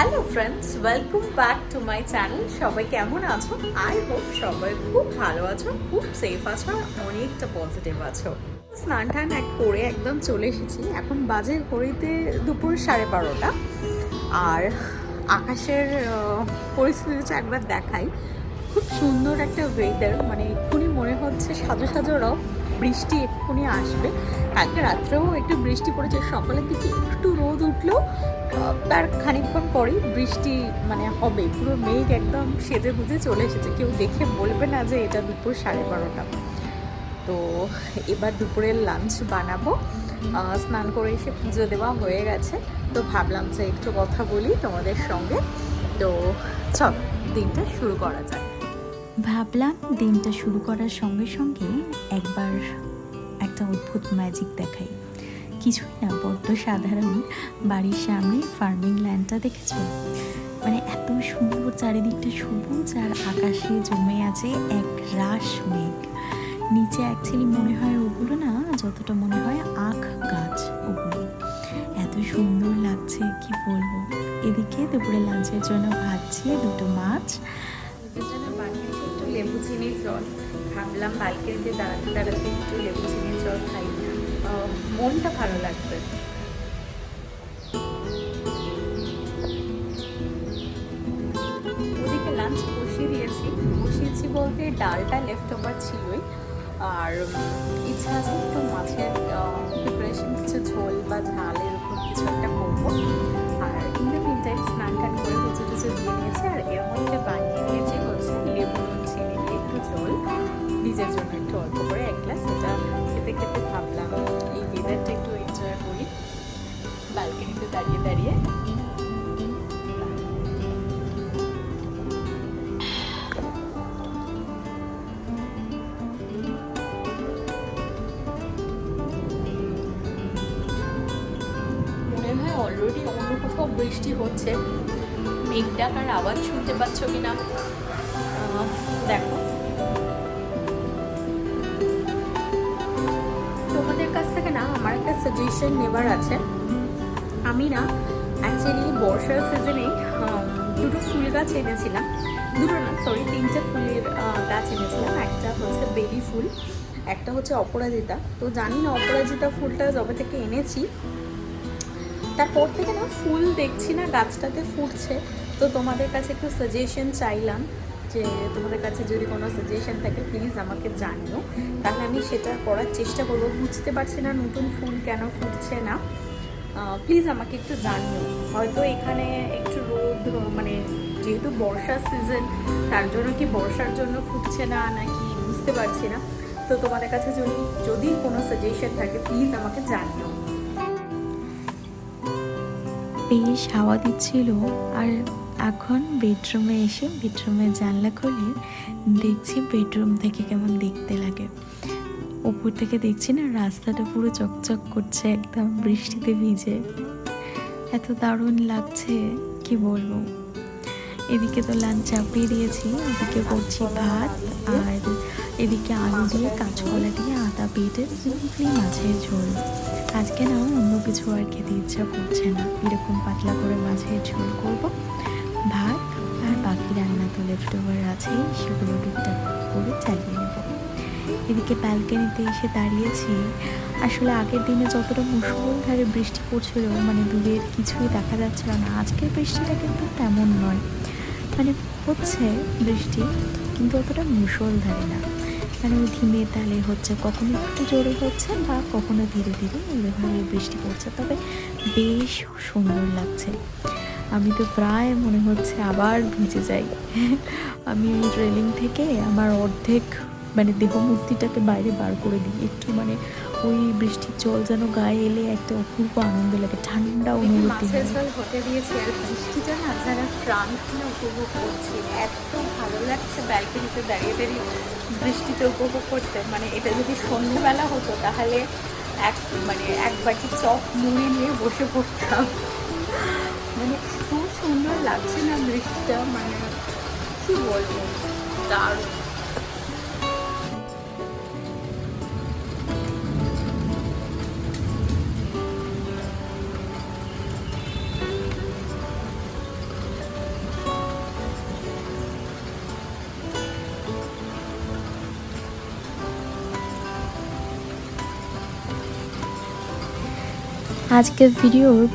Hello friends, welcome back to my channel. সবাই কেমন আছো? আই হোপ সবাই খুব ভালো আছো, খুব সেফ আছো আর অনেকটা পজিটিভ আছো। স্নান টান করে একদম চলে এসেছি। এখন বাজে ঘড়িতে দুপুর 12:30। আর আকাশের পরিস্থিতিটা একবার দেখাই। খুব সুন্দর একটা ওয়েদার, মানে এক্ষুনি মনে হচ্ছে সাজো সাজো রব, বৃষ্টি এক্ষুনি আসবে। কালকে রাত্রেও একটু বৃষ্টি পড়েছে, সকালের দিকে একটু রোদ উঠলো, তার খানিকক্ষণ পরেই বৃষ্টি মানে হবে। পুরো মেঘ একদম সেজে গুজে চলে এসেছে, কেউ দেখে বলবে না যে এটা দুপুর 12:30। তো এবার দুপুরের লাঞ্চ বানাবো। স্নান করে এসে পুজো দেওয়া হয়ে গেছে, তো ভাবলাম যে একটু কথা বলি তোমাদের সঙ্গে। তো চল দিনটা শুরু করা যায়। ভাবলাম দিনটা শুরু করার সঙ্গে সঙ্গে একবার একটা অদ্ভুত ম্যাজিক দেখাই। কিছুই না, বড্ড সাধারণ। বাড়ির সামনে ফার্মিং ল্যান্ডটা দেখেছো? মানে এত সুন্দর, চারিদিকটা সবুজ আর আকাশে জমে আছে এক রাশ মেঘ। নিচে অ্যাকচুয়ালি মনে হয় ওগুলো না, যতটা মনে হয় আখ গাছ। ওগুলো এত সুন্দর লাগছে কি বলবো। এদিকে দুপুরে লাঞ্চের জন্য ভাজছি দুটো মাছ, বানিয়েছি একটু লেবু চিনির জল। ভাবলাম বালকনিতে দাঁড়াতে দাঁড়াতে একটু লেবু চিনির জল খাই, মনটা ভালো লাগবে। ওদিকে লাঞ্চ বসিয়েছি বলতে ডালটা লেফট ওভার ছিলই। আর ইচ্ছা আছে একটু মাছের প্রিপারেশন, কিছু ঝোল বা ঝাল এরকম কিছু একটা করবো। আর ইন দ্য মিন টাইম স্নান টান করে কুচো টুচো দিয়ে নিয়েছে। আর এর মধ্যে বানিয়ে নিয়েছি হচ্ছে লেবু চিনি দিয়ে একটু জল, নিজের জন্য একটু অল্প করে 1 গ্লাস। এটা খেতে খেতে ভাবলাম এই ওয়েদারটা একটু এনজয় করি ব্যালকনিতে দাঁড়িয়ে দাঁড়িয়ে। অলরেডি অন্য কোথাও বৃষ্টি হচ্ছে। মেঘ ডাকার আওয়াজ শুনতে পাচ্ছ কিনা দেখো। তোমাদের কাছ থেকে না আমার একটা সাজেশন নেবার আছে। আমি না অ্যাকচুয়ালি বর্ষার সিজনে দুটো ফুল গাছ এনেছিলাম। দুটো না, সরি, 3টে ফুলের গাছ এনেছিলাম। একটা হচ্ছে বেলি ফুল, একটা হচ্ছে অপরাজিতা। তো জানি না অপরাজিতা ফুলটা যবে থেকে এনেছি তারপর থেকে না ফুল দেখছি না গাছটাতে ফুটছে। তো তোমাদের কাছে একটু সাজেশন চাইলাম, যে তোমাদের কাছে যদি কোনো সাজেশন থাকে প্লিজ আমাকে জানিও, তাহলে আমি সেটা করার চেষ্টা করবো। বুঝতে পারছি না নতুন ফুল কেন ফুটছে না, প্লিজ আমাকে একটু জানিও। হয়তো এখানে একটু রোদ, মানে যেহেতু বর্ষার সিজন তার জন্য কি বর্ষার জন্য ফুটছে না নাকি বুঝতে পারছি না। তো তোমাদের কাছে যদি কোনো সাজেশন থাকে প্লিজ আমাকে জানিও। বেশ হাওয়া দিচ্ছিল। আর এখন বেডরুমে এসে বেডরুমের জানলা খুলে দেখছি বেডরুম থেকে কেমন দেখতে লাগে। উপর থেকে দেখছি না রাস্তাটা পুরো চকচক করছে একদম বৃষ্টিতে ভিজে, এত দারুণ লাগছে কি বলবো। এদিকে তো লাঞ্চ চাপিয়ে দিয়েছি, এদিকে করছি ভাত, আর এদিকে আলু দিয়ে কাঁচকলা দিয়ে আদা বেটে সিম্পলি মাছের ঝোল। আজকে না অন্য কিছু আর খেতে ইচ্ছা করছে না, এরকম পাতলা করে মাছের ঝোল করব। ভাত আর বাকি রান্না তো লেফট ওভার আছেই, সেগুলো টুকটাক করে চালিয়ে নেব। এদিকে ব্যালকনিতে এসে দাঁড়িয়েছি। আসলে আগের দিনে যতটা মুষলধারে বৃষ্টি পড়ছিল, মানে দূরের কিছুই দেখা যাচ্ছিল না। আজকের বৃষ্টিটা কিন্তু তেমন নয়, মানে হচ্ছে বৃষ্টি কিন্তু অতটা মুষলধারে না, মানে ওই ধীমে তালে হচ্ছে, কখনো একটু জোরে হচ্ছে বা কখনো ধীরে ধীরে এইভাবে বৃষ্টি পড়ছে। তবে বেশ সুন্দর লাগছে। আমি তো প্রায় মনে হচ্ছে আবার ভিজে যাই। আমি ওই রেলিং থেকে আমার অর্ধেক মানে দেহমূর্তিটাকে বাইরে বার করে দিই একটু, মানে ওই বৃষ্টির জল যেন গায়ে এলে একটা অপূর্ব আনন্দ লাগে, ঠান্ডা অনুভূতি হয়। জল হতে দিয়েছি আর বৃষ্টিটা না যারা প্রাণ কিনে উপভোগ করছি, এত ভালো লাগছে ব্যালকনিতে দাঁড়িয়ে দাঁড়িয়ে বৃষ্টিতে উপভোগ করতে। মানে এটা যদি সন্ধ্যেবেলা হতো তাহলে এক বাটি চপ মুড়ি নিয়ে বসে পড়তাম। মানে খুব সুন্দর লাগছে না বৃষ্টিটা, মানে কি বলবো, দারুণ। আজকের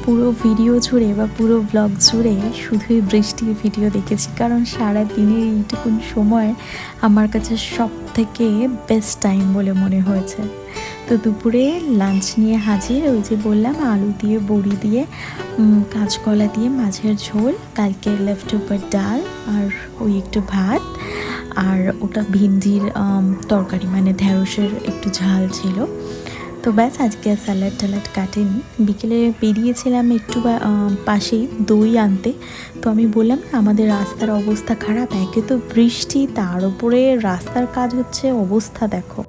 পুরো ভিডিও জুড়ে বা পুরো ব্লগ জুড়ে শুধুই বৃষ্টির ভিডিও দেখেছি, কারণ সারা দিনের এইটুকুন সময় আমার কাছে সব থেকে বেস্ট টাইম বলে মনে হয়েছে। তো দুপুরে লাঞ্চ নিয়ে হাজির, ওই যে বললাম আলু দিয়ে বড়ি দিয়ে কাঁচকলা দিয়ে মাছের ঝোল, কালকে লেফট ওভার ডাল, আর ওই একটু ভাত, আর ওটা ভিন্ডির তরকারি মানে ঢেঁড়সের একটু ঝাল ছিল। তো ব্যাস, আজকে স্যালাড ট্যালাড কাটেনি। বিকেলে বেরিয়েছিলাম একটু পাশেই দই আনতে। তো আমি বললাম না আমাদের রাস্তার অবস্থা খারাপ, একে তো বৃষ্টি, তার উপরে রাস্তার কাজ হচ্ছে, অবস্থা দেখো।